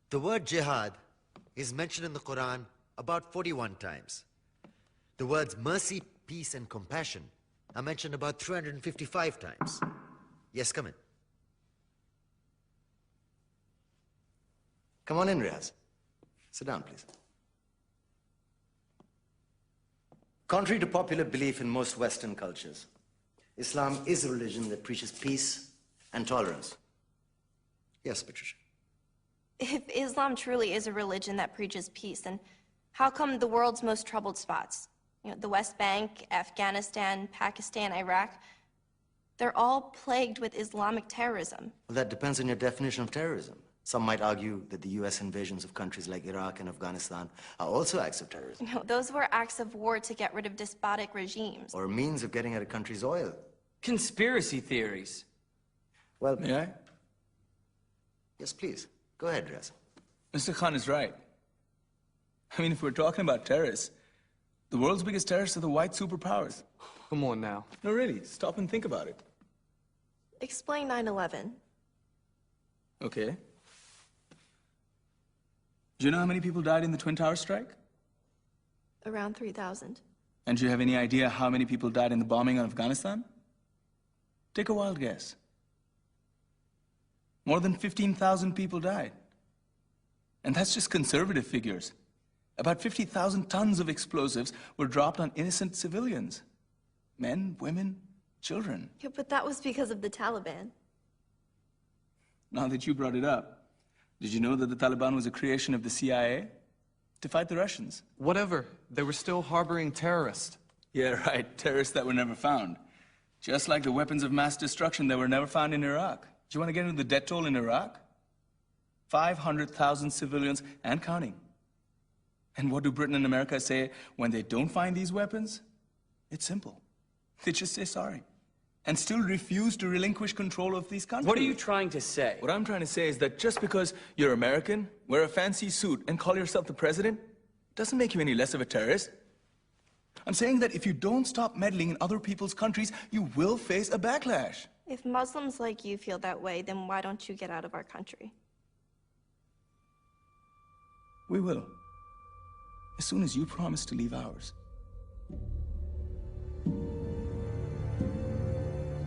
The word jihad is mentioned in the Quran about 41 times. The words mercy, peace, and compassion are mentioned about 355 times. Yes, come in. Come on in, Riaz. Sit down, please. Contrary to popular belief in most Western cultures, Islam is a religion that preaches peace and tolerance. Yes, Patricia. If Islam truly is a religion that preaches peace, then how come the world's most troubled spots, the West Bank, Afghanistan, Pakistan, Iraq, they're all plagued with Islamic terrorism? Well, that depends on your definition of terrorism. Some might argue that the U.S. invasions of countries like Iraq and Afghanistan are also acts of terrorism. No, those were acts of war to get rid of despotic regimes. Or a means of getting at a country's oil. Conspiracy theories. Well, May I? Yes, please. Go ahead, Riaz. Mr. Khan is right. I mean, if we're talking about terrorists, the world's biggest terrorists are the white superpowers. Come on now. No, really, stop and think about it. Explain 9/11. Okay. Do you know how many people died in the Twin Towers strike? Around 3,000. And do you have any idea how many people died in the bombing of Afghanistan? Take a wild guess. More than 15,000 people died. And that's just conservative figures. About 50,000 tons of explosives were dropped on innocent civilians. Men, women, children. Yeah, but that was because of the Taliban. Now that you brought it up, did you know that the Taliban was a creation of the CIA to fight the Russians? Whatever. They were still harboring terrorists. Yeah, right. Terrorists that were never found. Just like the weapons of mass destruction that were never found in Iraq. Do you want to get into the death toll in Iraq? 500,000 civilians and counting. And what do Britain and America say when they don't find these weapons? It's simple. They just say sorry. And still refuse to relinquish control of these countries. What are you trying to say? What I'm trying to say is that just because you're American, wear a fancy suit, and call yourself the president, doesn't make you any less of a terrorist. I'm saying that if you don't stop meddling in other people's countries, you will face a backlash. If Muslims like you feel that way, then why don't you get out of our country? We will. As soon as you promise to leave ours.